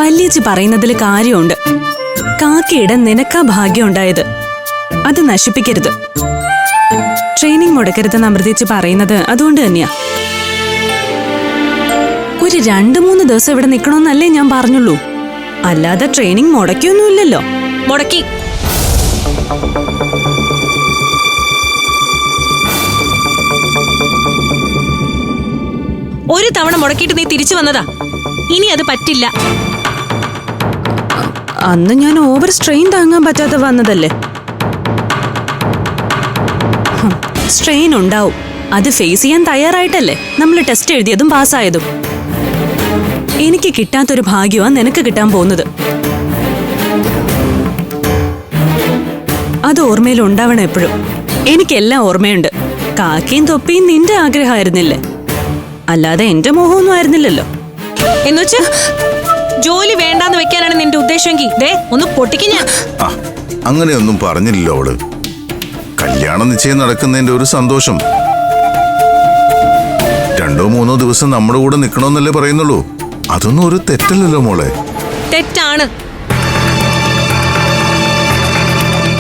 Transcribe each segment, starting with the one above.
വല്യേച്ചി പറയുന്നതിൽ കാര്യമുണ്ട്. കാക്കയുടെ നിനക്കാ ഭാഗ്യം ഉണ്ടായത്, അത് നശിപ്പിക്കരുത്. ട്രെയിനിങ് മുടക്കരുതെന്ന് അമൃതേച്ചി പറയുന്നത് അതുകൊണ്ട് തന്നെയാ. ഒരു 2-3 ദിവസം ഇവിടെ നിക്കണമെന്നല്ലേ ഞാൻ പറഞ്ഞുള്ളൂ, അല്ലാതെ ട്രെയിനിങ് മുടക്കിയൊന്നുമില്ലല്ലോ. മുടക്കി. ഒരു തവണ മുടക്കിയിട്ട് നീ തിരിച്ചു വന്നതാ, ഇനി അത് പറ്റില്ല. അന്ന് ഞാൻ ഓവർ സ്ട്രെയിൻ താങ്ങാൻ പറ്റാതെ വന്നതല്ലേ. സ്ട്രെയിൻ ഉണ്ടാവും, അത് ഫേസ് ചെയ്യാൻ തയ്യാറായിട്ടല്ലേ നമ്മൾ ടെസ്റ്റ് എഴുതിയതും പാസ്സായതും. എനിക്ക് കിട്ടാത്തൊരു ഭാഗ്യമാണ് നിനക്ക് കിട്ടാൻ പോകുന്നത്. അത് ഓർമ്മയിൽ ഉണ്ടാവണം എപ്പോഴും. എനിക്കെല്ലാം ഓർമ്മയുണ്ട്. കാക്കയും തൊപ്പിയും നിന്റെ ആഗ്രഹമായിരുന്നില്ലേ, അല്ലാതെ എന്റെ മോഹമൊന്നും ആയിരുന്നില്ലല്ലോ. എന്നുവെച്ച് ജോലി വേണ്ടാന്ന് വെക്കാനാണ് നിന്റെ ഉദ്ദേശമെങ്കിൽ ദേ ഒന്ന് പൊട്ടിക്കും ഞാൻ. അങ്ങനെയൊന്നും പറഞ്ഞില്ലല്ലോ അവള്. കല്യാണ നിശ്ചയം നടക്കുന്നതിന്റെ ഒരു സന്തോഷം. 2-3 ദിവസം നമ്മുടെ കൂടെ നിക്കണമെന്നല്ലേ പറയുന്നുള്ളൂ. അതൊന്നും ഒരു തെറ്റല്ലല്ലോ മോളെ. തെറ്റാണ്.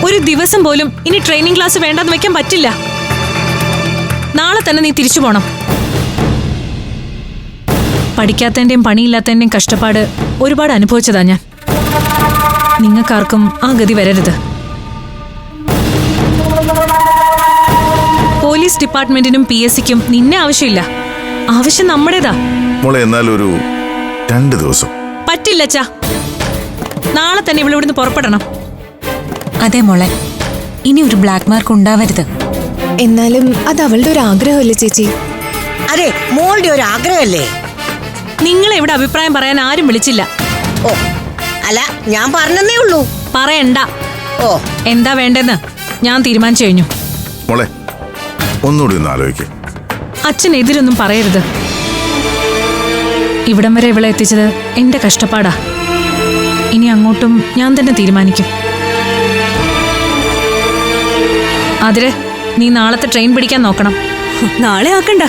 ഒരു ദിവസം പോലും ഇനി ട്രെയിനിങ് ക്ലാസ് വേണ്ടാന്ന് വെക്കാൻ പറ്റില്ല. നാളെ തന്നെ നീ തിരിച്ചു പോണം. പഠിക്കാത്തതിന്റെയും പണിയില്ലാത്തതിന്റെയും കഷ്ടപ്പാട് ഒരുപാട് അനുഭവിച്ചതാ ഞാൻ. നിങ്ങൾക്കാർക്കും ആ ഗതി വരരുത്. പോലീസ് ഡിപ്പാർട്ട്മെന്റിനും PSCക്കും നിന്നെ ആവശ്യമില്ല, ആവശ്യം നമ്മുടേതാ. മോളെ എന്നാൽ ഒരു 2 ദിവസം പറ്റില്ല ചാ. നാളെ തന്നെ ഇവിടുന്ന് പുറപ്പെടണം. അതെ മോളെ, ഇനി ഒരു ബ്ലാക്ക് മാർക്ക് ഉണ്ടാവരുത്. എന്നാലും അത് അവളുടെ ഒരു ആഗ്രഹമല്ലേ ചേച്ചി? അതെ, മോളുടെ ഒരു ആഗ്രഹമല്ലേ. നിങ്ങളെ ഇവിടെ അഭിപ്രായം പറയാൻ ആരും വിളിച്ചില്ല. ഓ അല്ല, ഞാൻ പറഞ്ഞതേ ഉള്ളൂ. പറയണ്ട. ഓ എന്താ വേണ്ടെന്ന് ഞാൻ തീരുമാനിച്ചു കഴിഞ്ഞു. മോളെ ഒന്നുകൂടി ഒന്ന് ആലോചിക്കേ. അച്ഛൻ എതിരൊന്നും പറയരുത്. ഇവിടം വരെ ഇവളെ എത്തിച്ചത് എന്റെ കഷ്ടപ്പാടാ. ഇനി അങ്ങോട്ടും ഞാൻ തന്നെ തീരുമാനിക്കും. അതിരെ നീ നാളത്തെ ട്രെയിൻ പിടിക്കാൻ നോക്കണം. നാളെ ആക്കണ്ട.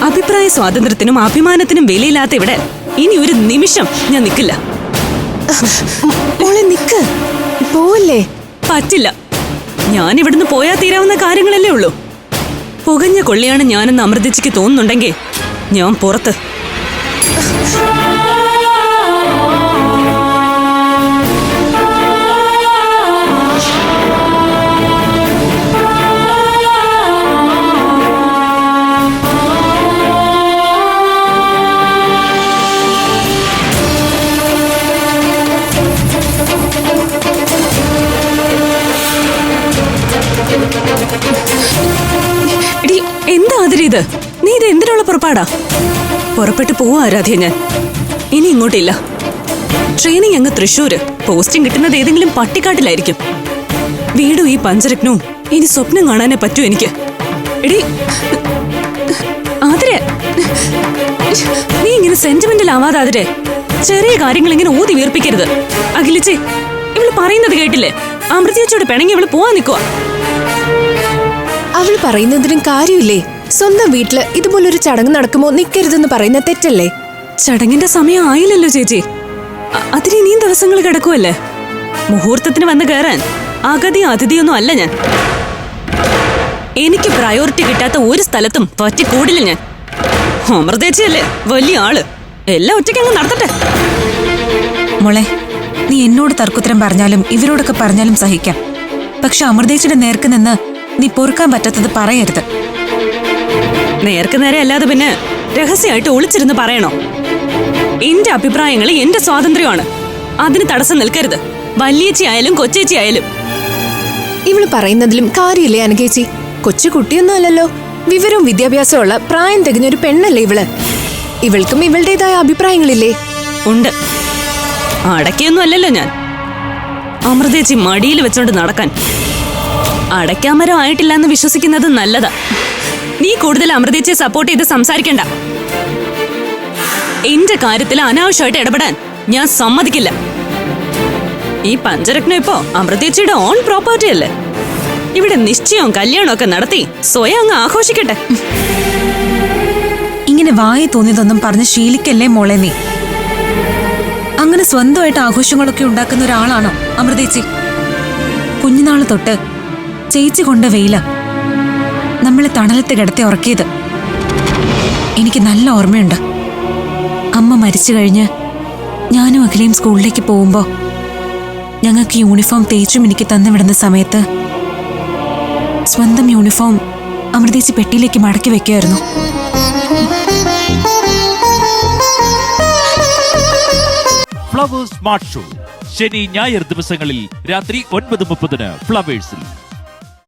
അഭിപ്രായ സ്വാതന്ത്ര്യത്തിനും അഭിമാനത്തിനും വിലയില്ലാത്ത ഇവിടെ ഇനി ഒരു നിമിഷം ഞാൻ നിൽക്കില്ല. മോളെ നിക്ക്, പോവല്ലേ. പറ്റില്ല. ഞാൻ ഇവിടുന്ന് പോയാൽ തീരാവുന്ന കാര്യങ്ങളല്ലേ ഉള്ളൂ. പുകഞ്ഞ കൊള്ളിയാണ് ഞാനെന്ന് അമൃതേച്ചിക്ക് തോന്നുന്നുണ്ടെങ്കിൽ ഞാൻ പുറത്ത്. എന്താ അതിരിത്? നീ ഇത് എന്തിനുള്ള പുറപ്പാടാ? പുറപ്പെട്ടു പോവാ ആരാധ്യ ഞാൻ. ഇനി ഇങ്ങോട്ടില്ല. ട്രെയിനിങ് അങ്ങ് തൃശ്ശൂര്, പോസ്റ്റിംഗ് കിട്ടുന്നത് ഏതെങ്കിലും പട്ടിക്കാട്ടിലായിരിക്കും. വീടും ഈ പഞ്ചരത്നവും ഇനി സ്വപ്നം കാണാനേ പറ്റൂ എനിക്ക്. എടി ആതിരെ, നീ ഇങ്ങനെ സെന്റിമെന്റൽ ആവാതെ ആതിരെ. ചെറിയ കാര്യങ്ങൾ ഇങ്ങനെ ഊതി വീർപ്പിക്കരുത്. അഖിലിച്ചേ, ഇവള് പറയുന്നത് കേട്ടില്ലേ? അമൃതേച്ചിയോട് പിണങ്ങി ഇവള് പോവാൻ നിൽക്കുവാ. അവൾ പറയുന്നതിനും കാര്യമില്ലേ? സ്വന്തം വീട്ടില് ഇതുപോലൊരു ചടങ്ങ് നടക്കുമോ നിക്കരുതെന്ന് പറയുന്ന തെറ്റല്ലേ? ചടങ്ങിന്റെ സമയം ആയില്ലല്ലോ ചേച്ചി. അതിന് ഇനിയും ദിവസങ്ങൾ കിടക്കുമല്ലേ. മുഹൂർത്തത്തിന് വന്ന് കയറാൻ അഗതി അതിഥിയൊന്നും അല്ല ഞാൻ. എനിക്ക് പ്രയോറിറ്റി കിട്ടാത്ത ഒരു സ്ഥലത്തും പറ്റിക്കൂടില്ല ഞാൻ. അമൃതേച്ചിയല്ലേ വലിയ ആള്, എല്ലാം ഒറ്റയ്ക്കങ്ങ് നടത്തട്ടെ. മോളെ, നീ എന്നോട് തർക്കുത്തരം പറഞ്ഞാലും ഇവരോടൊക്കെ പറഞ്ഞാലും സഹിക്കാം. പക്ഷെ അമൃതേച്ചിയുടെ നേർക്ക് നിന്ന് നീ പൊറുക്കാൻ പറ്റാത്തത് പറയരുത്. നേർക്ക് നേരെ അല്ലാതെ പിന്നെ രഹസ്യമായിട്ട് ഒളിച്ചിരുന്ന് പറയണോ? എന്റെ അഭിപ്രായങ്ങൾ എന്റെ സ്വാതന്ത്ര്യമാണ്, അതിന് തടസ്സം നിൽക്കരുത്. വല്യേച്ചി ആയാലും കൊച്ചേച്ചി ആയാലും. ഇവള് പറയുന്നതിലും കാര്യമില്ലേ അനഘേച്ചി? കൊച്ചു കുട്ടിയൊന്നും അല്ലല്ലോ, വിവരവും വിദ്യാഭ്യാസമുള്ള പ്രായം തികഞ്ഞൊരു പെണ്ണല്ലേ ഇവള്. ഇവൾക്കും ഇവളുടേതായ അഭിപ്രായങ്ങളില്ലേ? ഉണ്ട്. അടക്കിയൊന്നും അല്ലല്ലോ ഞാൻ. അമൃതേച്ചി മടിയിൽ വെച്ചോണ്ട് നടക്കാൻ. അടയ്ക്കാമരം ആയിട്ടില്ല എന്ന് വിശ്വസിക്കുന്നത് നല്ലതാ. നീ കൂടുതൽ അമൃതേച്ചിയെ സപ്പോർട്ട് ചെയ്ത് സംസാരിക്കണ്ട. എന്റെ കാര്യത്തിൽ അനാവശ്യമായിട്ട് ഇടപെടാൻ ഞാൻ സമ്മതിക്കില്ല. ഈ പഞ്ചരത്നം ഇപ്പോ അമൃതേച്ചിയുടെ ഓൺ പ്രോപ്പർട്ടി അല്ലേ. ഇവിടെ നിശ്ചയവും കല്യാണവും ഒക്കെ നടത്തി സ്വയം അങ്ങ് ആഘോഷിക്കട്ടെ. ഇങ്ങനെ വായി തോന്നിയതൊന്നും പറഞ്ഞ് ശീലിക്കല്ലേ മോളെ നീ. അങ്ങനെ സ്വന്തമായിട്ട് ആഘോഷങ്ങളൊക്കെ ഉണ്ടാക്കുന്ന ഒരാളാണോ അമൃതേച്ചി? കുഞ്ഞുനാള് തൊട്ട് ചേച്ചി കൊണ്ട വെയില നമ്മളെ തണലത്ത് കിടത്തി ഉറക്കിയത് എനിക്ക് നല്ല ഓർമ്മയുണ്ട്. അമ്മ മരിച്ചു കഴിഞ്ഞ് ഞാനും അഖിലയും സ്കൂളിലേക്ക് പോകുമ്പോ ഞങ്ങൾക്ക് യൂണിഫോം തേച്ചും എനിക്ക് തന്നുവിടുന്ന സമയത്ത് സ്വന്തം യൂണിഫോം അമൃതേച്ചി പെട്ടിയിലേക്ക് മടക്കി വെക്കുമായിരുന്നു. ഫ്ലവേഴ്സ് സ്മാർട്ട് ഷോ ശനി ഞായർ ദിവസങ്ങളിൽ രാത്രി 9:30 ഫ്ലവേഴ്സിൽ.